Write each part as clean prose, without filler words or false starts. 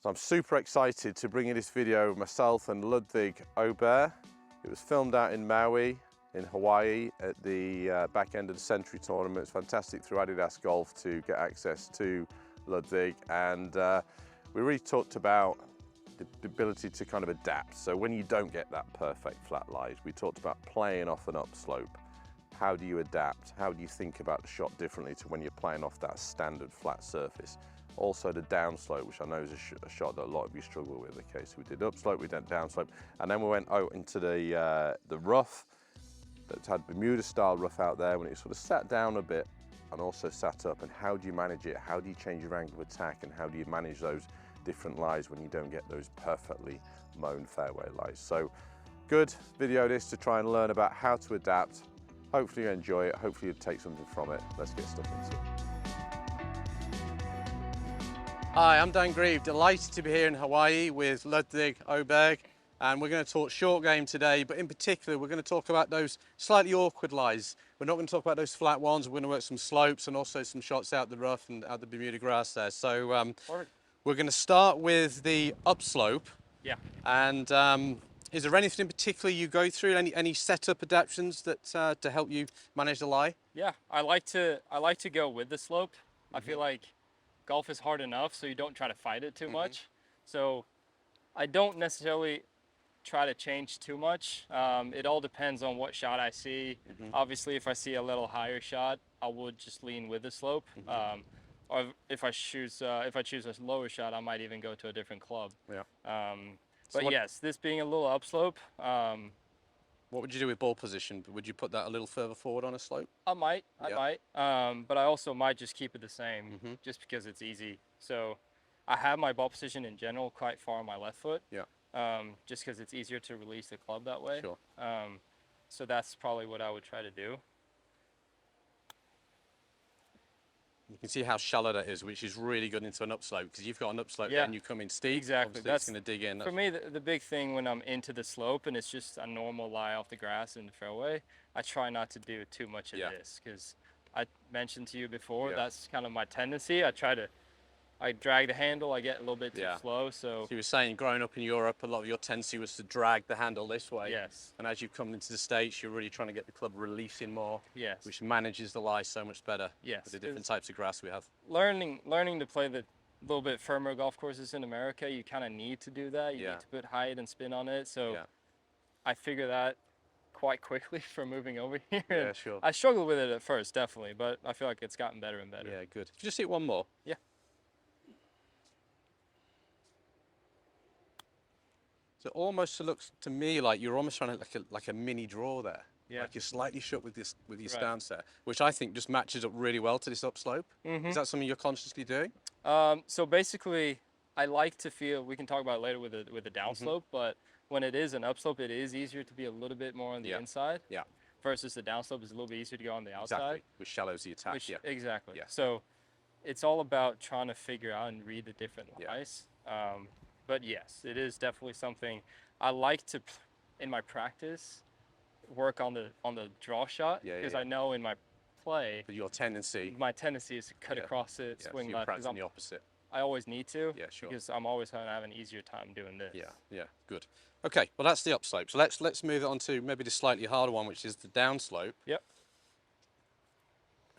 So I'm super excited to bring you this video of myself and Ludvig Åberg. It was filmed out in Maui in Hawaii at the back end of the Century tournament. It's fantastic through Adidas Golf to get access to Ludvig, and we really talked about the ability to kind of adapt. So when you don't get that perfect flat lie, we talked about playing off an upslope. How do you adapt? How do you think about the shot differently to when you're playing off that standard flat surface? Also the downslope, which I know is a shot that a lot of you struggle with. Okay, so we did upslope, we did downslope, and then we went out into the rough that had Bermuda style rough out there when it sort of sat down a bit and also sat up. And how do you manage it? How do you change your angle of attack? And how do you manage those different lies when you don't get those perfectly mown fairway lies? So good video this to try and learn about how to adapt. Hopefully you enjoy it. Hopefully you take something from it. Let's get stuck into it. Hi, I'm Dan Grieve, delighted to be here in Hawaii with Ludvig Åberg, and we're going to talk short game today, but in particular we're going to talk about those slightly awkward lies. We're not going to talk about those flat ones, we're going to work some slopes and also some shots out the rough and out the Bermuda grass there. So we're going to start with the upslope. Yeah. And is there anything in particular you go through, any setup adaptations that to help you manage the lie? Yeah, I like to go with the slope. I feel like golf is hard enough, so you don't try to fight it too much. So I don't necessarily try to change too much. It all depends on what shot I see. Obviously, if I see a little higher shot, I would just lean with the slope. Or if I choose a lower shot, I might even go to a different club. Yeah. But yes, this being a little upslope, what would you do with ball position? Would you put that a little further forward on a slope? I might. But I also might just keep it the same, just because it's easy. So I have my ball position in general quite far on my left foot. Yeah. Just because it's easier to release the club that way. Sure. So that's probably what I would try to do. You can see how shallow that is, which is really good into an upslope, because you've got an upslope and you come in steep. Exactly. That's going to dig in. For me, the big thing when I'm into the slope and it's just a normal lie off the grass in the fairway, I try not to do too much of this, because I mentioned to you before, that's kind of my tendency. I drag the handle, I get a little bit too slow. So you were saying growing up in Europe, a lot of your tendency was to drag the handle this way. Yes. And as you've come into the States, you're really trying to get the club releasing more. Yes. Which manages the lie so much better. Yes. With the different types of grass we have. Learning to play the little bit firmer golf courses in America, you kind of need to do that. You need to put height and spin on it. So I figure that quite quickly from moving over here. Yeah, sure. I struggled with it at first, definitely, but I feel like it's gotten better and better. Yeah, good. Just hit one more. Yeah. So it almost looks to me like you're almost trying to like a mini draw there. Yeah. Like you're slightly shut with your stance there, which I think just matches up really well to this upslope. Is that something you're consciously doing? So basically, I like to feel, we can talk about it later with the downslope, but when it is an upslope, it is easier to be a little bit more on the inside. Yeah. Versus the downslope is a little bit easier to go on the outside. Exactly. Which shallows the attack. Exactly. Yeah. So it's all about trying to figure out and read the different lies. But yes, it is definitely something I like to, in my practice, work on the draw shot, because I know in my play, but your tendency, my tendency is to cut across it, swing left. Practicing the opposite. I always need to, sure. Because I'm always going to have an easier time doing this. Yeah, good. Okay, well that's the upslope. So let's move it on to maybe the slightly harder one, which is the downslope. Yep.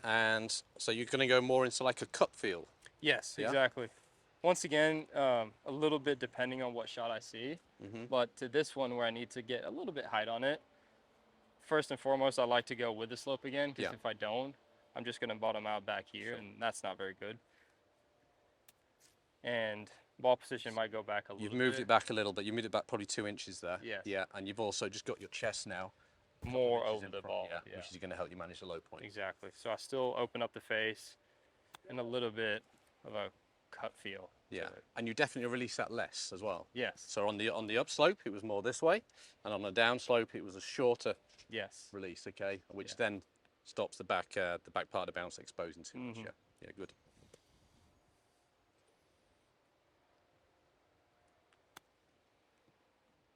And so you're going to go more into like a cut feel. Yes, exactly. Once again, a little bit depending on what shot I see, but to this one where I need to get a little bit height on it, first and foremost, I like to go with the slope again, because if I don't, I'm just going to bottom out back here, and that's not very good. And ball position might go back a little bit. You've moved it back a little bit. You moved it back probably 2 inches there. Yes. Yeah, and you've also just got your chest now more over the ball, which is going to help you manage the low point. Exactly. So I still open up the face and a little bit of a cut feel. Yeah, and you definitely release that less as well. Yes. So on the upslope, it was more this way, and on the downslope, it was a shorter release. Okay, which then stops the back part of the bounce exposing too much. Yeah, good.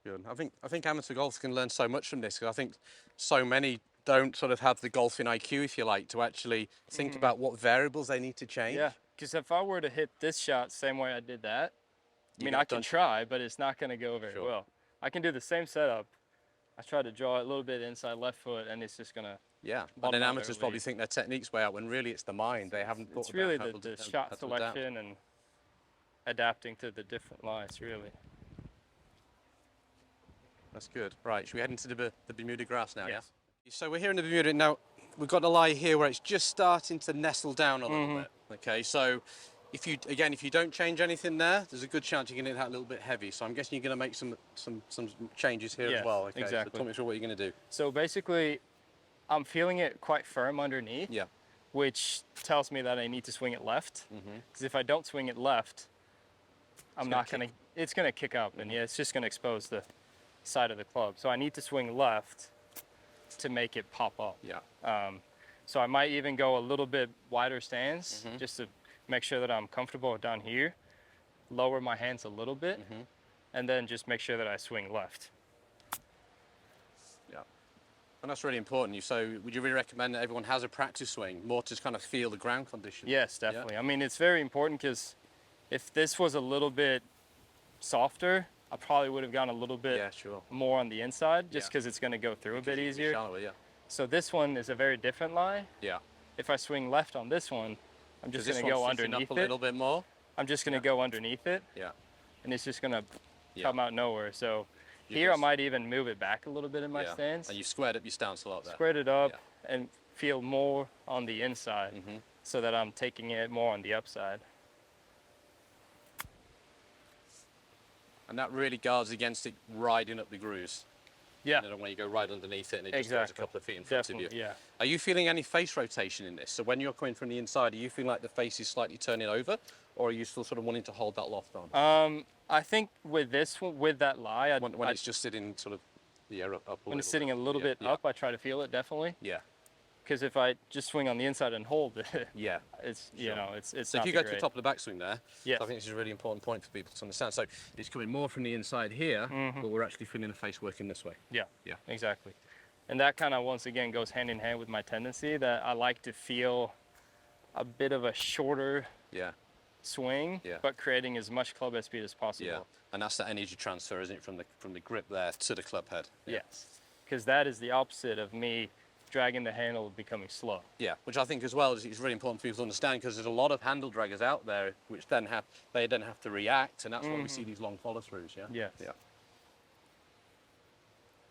Good. I think amateur golfers can learn so much from this, because I think so many don't sort of have the golfing IQ, if you like, to actually think about what variables they need to change. Yeah, because if I were to hit this shot same way I did that, I mean, I can try, but it's not going to go very well. I can do the same setup. I try to draw it a little bit inside left foot, and it's just going to. Yeah, and then amateurs probably think their technique's way out when really it's the mind. They haven't thought it's really about the shot selection and adapting to the different lies, really. That's good. Right, should we head into the Bermuda grass now? Yes. Yeah. So we're here in the Bermuda now. We've got a lie here where it's just starting to nestle down a little bit. Okay, so if you don't change anything there, there's a good chance you're going to hit that a little bit heavy. So I'm guessing you're going to make some changes here as well. Okay, exactly. So talk me through what you're going to do. So basically, I'm feeling it quite firm underneath. Yeah. Which tells me that I need to swing it left. Because if I don't swing it left, it's gonna kick up, and it's just gonna expose the side of the club. So I need to swing left to make it pop up. Yeah. So I might even go a little bit wider stance just to make sure that I'm comfortable down here. Lower my hands a little bit, and then just make sure that I swing left. Yeah. And that's really important. So would you really recommend that everyone has a practice swing, more to kind of feel the ground conditions? Yes, definitely. Yeah. I mean, it's very important because if this was a little bit softer, I probably would have gone a little bit more on the inside just because it's going to go through a bit easier. Shallower, yeah. So this one is a very different lie. Yeah. If I swing left on this one, I'm just going to go underneath it. A little bit more. I'm just going to go underneath it. Yeah. And it's just going to come out nowhere. So here I might even move it back a little bit in my stance. And you squared up your stance a lot there. Squared it up and feel more on the inside so that I'm taking it more on the upside. And that really guards against it riding up the grooves. Yeah. You know, when you go right underneath it and it just goes a couple of feet in front of you. Yeah. Are you feeling any face rotation in this? So when you're coming from the inside, are you feeling like the face is slightly turning over, or are you still sort of wanting to hold that loft on? I think with this one, with that lie, when it's just sitting sort of the air up. When it's sitting a little bit up, I try to feel it definitely. Yeah. Because if I just swing on the inside and hold it, it's you know it's so not if you go to the top of the backswing there, so I think this is a really important point for people to understand. So it's coming more from the inside here, but we're actually feeling the face working this way. Yeah. Yeah. Exactly. And that kind of once again goes hand in hand with my tendency that I like to feel a bit of a shorter swing, but creating as much club head speed as possible. Yeah. And that's the energy transfer, isn't it, from the grip there to the club head? Yes. Because that is the opposite of me dragging the handle becoming slow. Yeah, which I think as well is really important for people to understand, because there's a lot of handle draggers out there which then have to react, and that's why we see these long follow throughs. Yeah.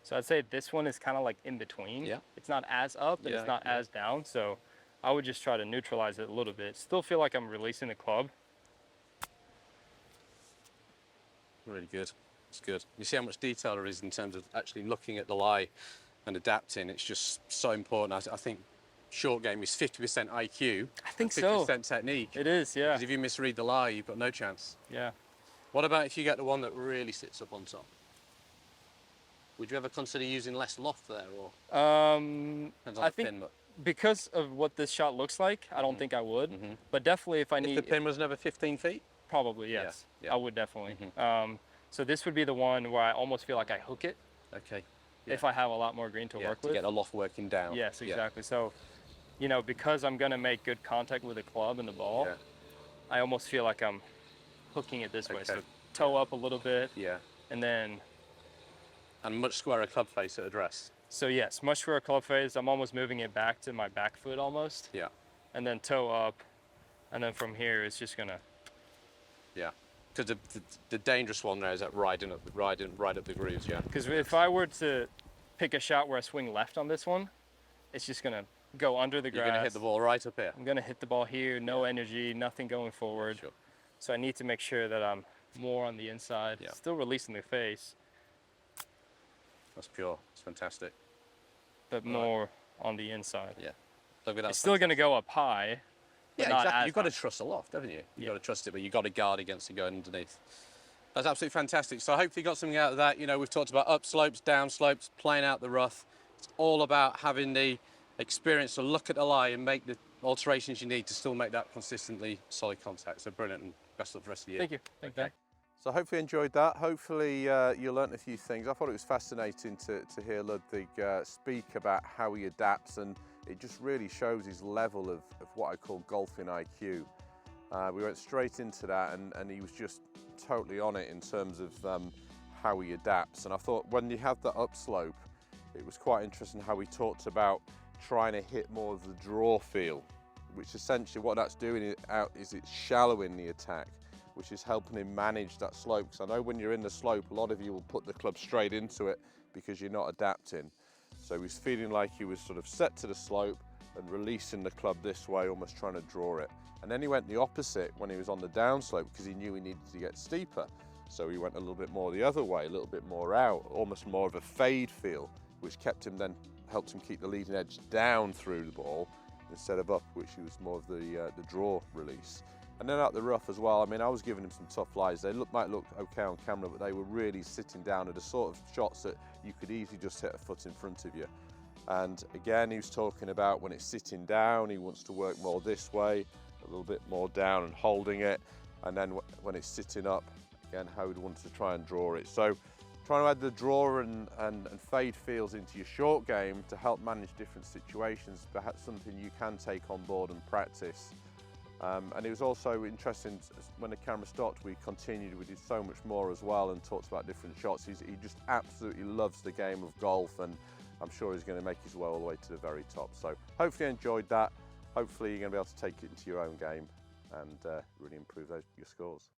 So I'd say this one is kind of like in between. Yeah. It's not as up and it's not as down, so I would just try to neutralize it a little bit. Still feel like I'm releasing the club. Really good. It's good. You see how much detail there is in terms of actually looking at the lie and adapting. It's just so important. I think short game is 50% IQ. I think 50% technique. It is, yeah. Because if you misread the lie, you've got no chance. Yeah. What about if you get the one that really sits up on top? Would you ever consider using less loft there, or? I think because of what this shot looks like, I don't think I would. But definitely if I need. If the pin was never 15 feet? Probably, yes. I would definitely. So this would be the one where I almost feel like I hook it. Okay. If I have a lot more green to work with. To get the loft working down. Yes, exactly. So, you know, because I'm going to make good contact with the club and the ball, I almost feel like I'm hooking it this way. So toe up a little bit. Yeah. And then. And much squarer club face at address. So yes, much squarer club face. I'm almost moving it back to my back foot almost. Yeah. And then toe up. And then from here, it's just going to. Yeah. Because the dangerous one there is that riding up the grooves, Because if I were to pick a shot where I swing left on this one, it's just going to go under the grass. You're going to hit the ball right up here. I'm going to hit the ball here, no energy, nothing going forward. Sure. So I need to make sure that I'm more on the inside, still releasing the face. That's pure. It's fantastic. But more on the inside. Yeah. Look at that. It's still going to go up high. Yeah, exactly. You've got to trust the loft, haven't you? You've got to trust it, but you've got to guard against it going underneath. That's absolutely fantastic. So hopefully you got something out of that. You know, we've talked about up slopes, down slopes, playing out the rough. It's all about having the experience to look at the lie and make the alterations you need to still make that consistently solid contact. So brilliant, and best of the rest of the year. Thank you. Thank you. So hopefully you enjoyed that. Hopefully you learnt a few things. I thought it was fascinating to hear Ludvig speak about how he adapts, and it just really shows his level of what I call golfing IQ. We went straight into that, and he was just totally on it in terms of how he adapts. And I thought when you have the upslope, it was quite interesting how he talked about trying to hit more of the draw feel, which essentially what that's doing is it's shallowing the attack, which is helping him manage that slope. Because I know when you're in the slope, a lot of you will put the club straight into it because you're not adapting. So he was feeling like he was sort of set to the slope and releasing the club this way, almost trying to draw it. And then he went the opposite when he was on the downslope because he knew he needed to get steeper. So he went a little bit more the other way, a little bit more out, almost more of a fade feel, which helped him keep the leading edge down through the ball instead of up, which was more of the draw release. And then out the rough as well, I mean, I was giving him some tough lies. They might look okay on camera, but they were really sitting down at the sort of shots that you could easily just hit a foot in front of you. And again, he was talking about when it's sitting down, he wants to work more this way, a little bit more down and holding it. And then when it's sitting up, again, how he'd want to try and draw it. So trying to add the draw and fade feels into your short game to help manage different situations, perhaps something you can take on board and practice. And it was also interesting when the camera stopped, we did so much more as well and talked about different shots. He just absolutely loves the game of golf, and I'm sure he's going to make his way all the way to the very top. So hopefully you enjoyed that. Hopefully you're going to be able to take it into your own game and really improve your scores.